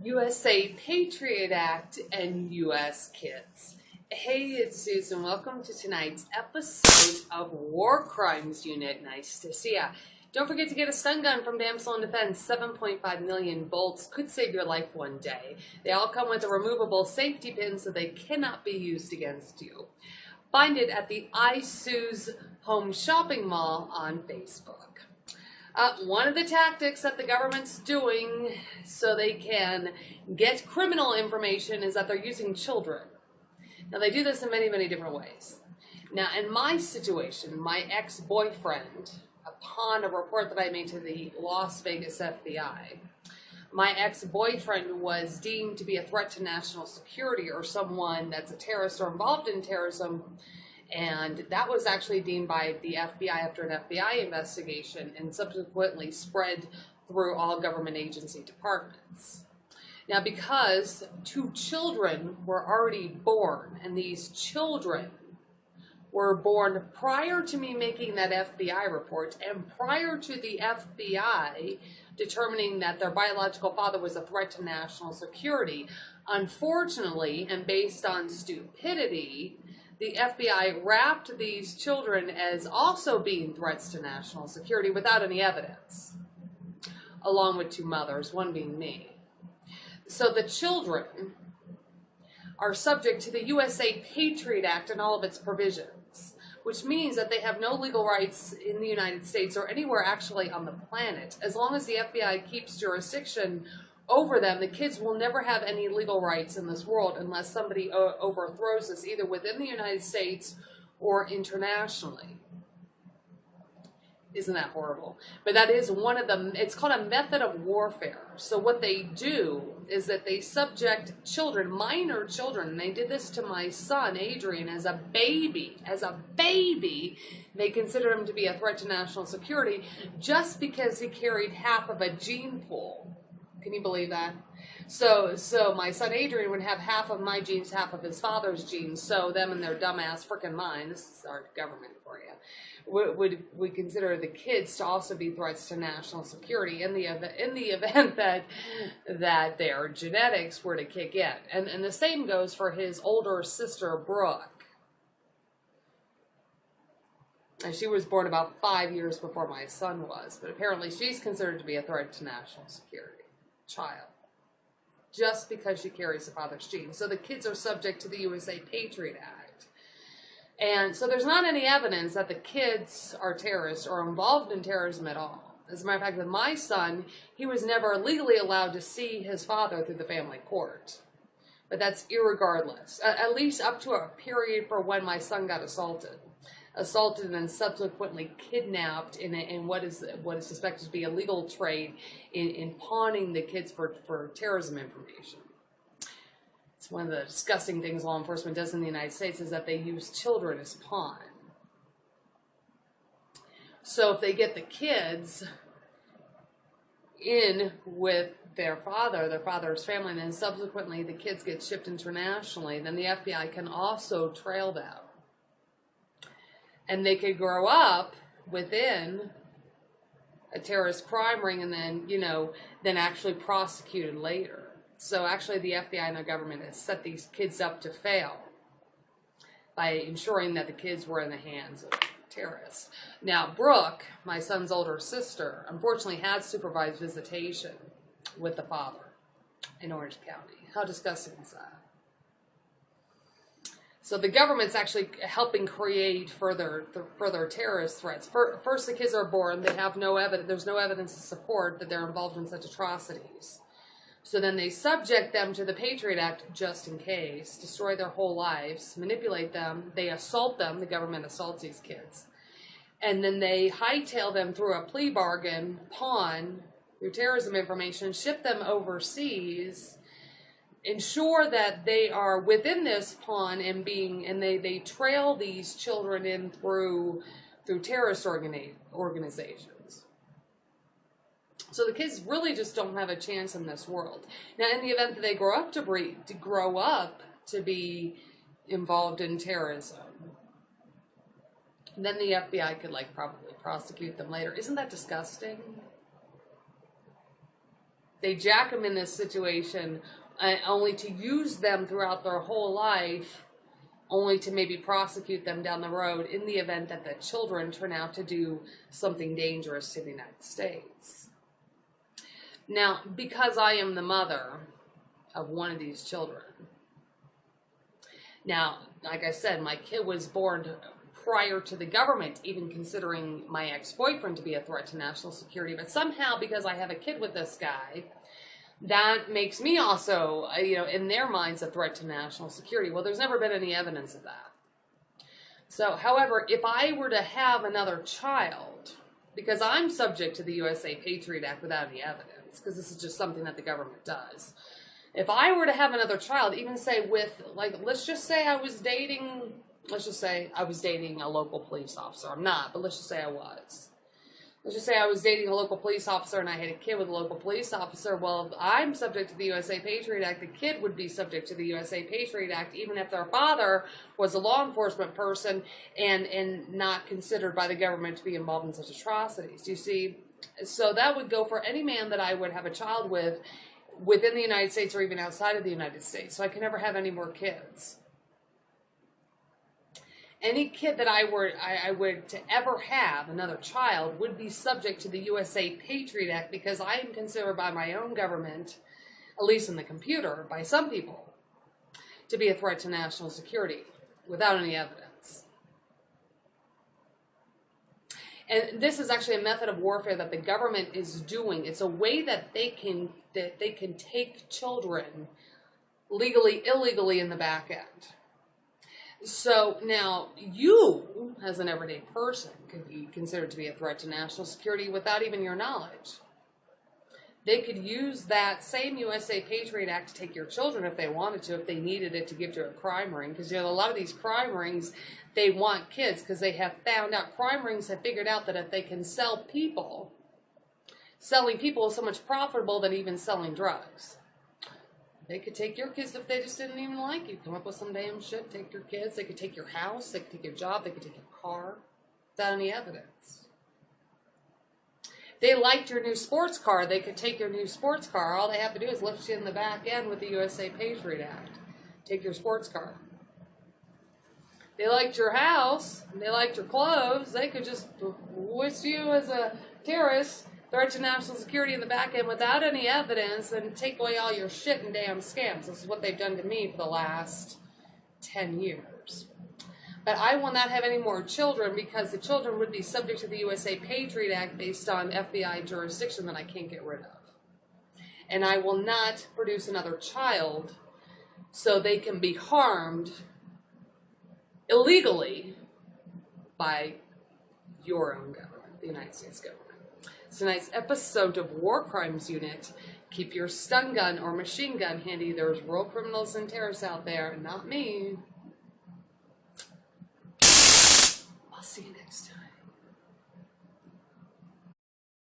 USA Patriot Act and US Kids. Hey, it's Susan. Welcome to tonight's episode of War Crimes Unit. Nice to see ya. Don't forget to get a stun gun from Damsel in Defense. 7.5 million bolts could save your life one day. They all come with a removable safety pin so they cannot be used against you. Find it at the iSue's Home Shopping Mall on Facebook. One of the tactics that the government's doing so they can get criminal information is that they're using children. Now, they do this in many, many different ways. Now, in my situation, my ex-boyfriend, upon a report that I made to the Las Vegas FBI, my ex-boyfriend was deemed to be a threat to national security or someone that's a terrorist or involved in terrorism. And that was actually deemed by the FBI after an FBI investigation and subsequently spread through all government agency departments. Now, because 2 children were already born, and these children were born prior to me making that FBI report and prior to the FBI determining that their biological father was a threat to national security, unfortunately, and based on stupidity, the FBI wrapped these children as also being threats to national security without any evidence, along with 2 mothers, one being me. So the children are subject to the USA Patriot Act and all of its provisions, which means that they have no legal rights in the United States or anywhere actually on the planet. As long as the FBI keeps jurisdiction over them, the kids will never have any legal rights in this world unless somebody overthrows this either within the United States or internationally. Isn't that horrible? But that is one of them. It's called a method of warfare. So what they do is that they subject children, minor children, and they did this to my son, Adrian, as a baby. They consider him to be a threat to national security just because he carried half of a gene pool. Can you believe that? So my son Adrian would have half of my genes, half of his father's genes. So them and their dumbass freaking mind, this is our government for you, would consider the kids to also be threats to national security in the event that their genetics were to kick in. And the same goes for his older sister Brooke. And she was born about 5 years before my son was, but apparently she's considered to be a threat to national security. Child, just because she carries the father's genes. So the kids are subject to the USA Patriot Act. And so there's not any evidence that the kids are terrorists or involved in terrorism at all. As a matter of fact, with my son, he was never legally allowed to see his father through the family court. But that's irregardless, at least up to a period for when my son got assaulted and then subsequently kidnapped in what is suspected to be a legal trade in pawning the kids for terrorism information. It's one of the disgusting things law enforcement does in the United States is that they use children as pawn. So if they get the kids in with their father's family, and then subsequently the kids get shipped internationally, then the FBI can also trail them. And they could grow up within a terrorist crime ring and then actually prosecuted later. So actually the FBI and the government has set these kids up to fail by ensuring that the kids were in the hands of terrorists. Now, Brooke, my son's older sister, unfortunately had supervised visitation with the father in Orange County. How disgusting is that? So the government's actually helping create further terrorist threats. First, the kids are born. They have no evidence. There's no evidence to support that they're involved in such atrocities. So then they subject them to the Patriot Act just in case, destroy their whole lives, manipulate them. They assault them. The government assaults these kids. And then they hightail them through a plea bargain, pawn, through terrorism information, ship them overseas, ensure that they are within this pawn and they trail these children in through terrorist organizations. So the kids really just don't have a chance in this world. Now, in the event that they grow up to be involved in terrorism, then the FBI could probably prosecute them later. Isn't that disgusting? They jack them in this situation only to use them throughout their whole life, only to maybe prosecute them down the road in the event that the children turn out to do something dangerous to the United States. Now, because I am the mother of one of these children, now, like I said, my kid was born prior to the government even considering my ex-boyfriend to be a threat to national security, but somehow, because I have a kid with this guy, that makes me also, in their minds, a threat to national security. Well, there's never been any evidence of that. So, however, if I were to have another child, because I'm subject to the USA Patriot Act without any evidence, because this is just something that the government does. If I were to have another child, even say with, let's just say I was dating a local police officer. I'm not, but let's just say I was. Let's just say I was dating a local police officer and I had a kid with a local police officer. Well, I'm subject to the USA Patriot Act. The kid would be subject to the USA Patriot Act, even if their father was a law enforcement person and not considered by the government to be involved in such atrocities. Do you see? So that would go for any man that I would have a child with within the United States or even outside of the United States. So I can never have any more kids. Any kid that I would to ever have another child would be subject to the USA Patriot Act because I am considered by my own government, at least in the computer, by some people, to be a threat to national security without any evidence. And this is actually a method of warfare that the government is doing. It's a way that they can take children legally, illegally in the back end. So now you, as an everyday person, could be considered to be a threat to national security without even your knowledge. They could use that same USA Patriot Act to take your children if they wanted to, if they needed it to give to a crime ring. Because, a lot of these crime rings, they want kids because they have found out, crime rings have figured out that if they can sell people, selling people is so much profitable than even selling drugs. They could take your kids if they just didn't even like you. Come up with some damn shit, take your kids. They could take your house. They could take your job. They could take your car without any evidence. If they liked your new sports car, they could take your new sports car. All they have to do is lift you in the back end with the USA Patriot Act. Take your sports car. If they liked your house, and they liked your clothes, they could just list you as a terrorist, threat to national security in the back end without any evidence and take away all your shit and damn scams. This is what they've done to me for the last 10 years. But I will not have any more children because the children would be subject to the USA Patriot Act based on FBI jurisdiction that I can't get rid of. And I will not produce another child so they can be harmed illegally by your own government, the United States government. Tonight's episode of War Crimes Unit. Keep your stun gun or machine gun handy. There's real criminals and terrorists out there, not me. I'll see you next time.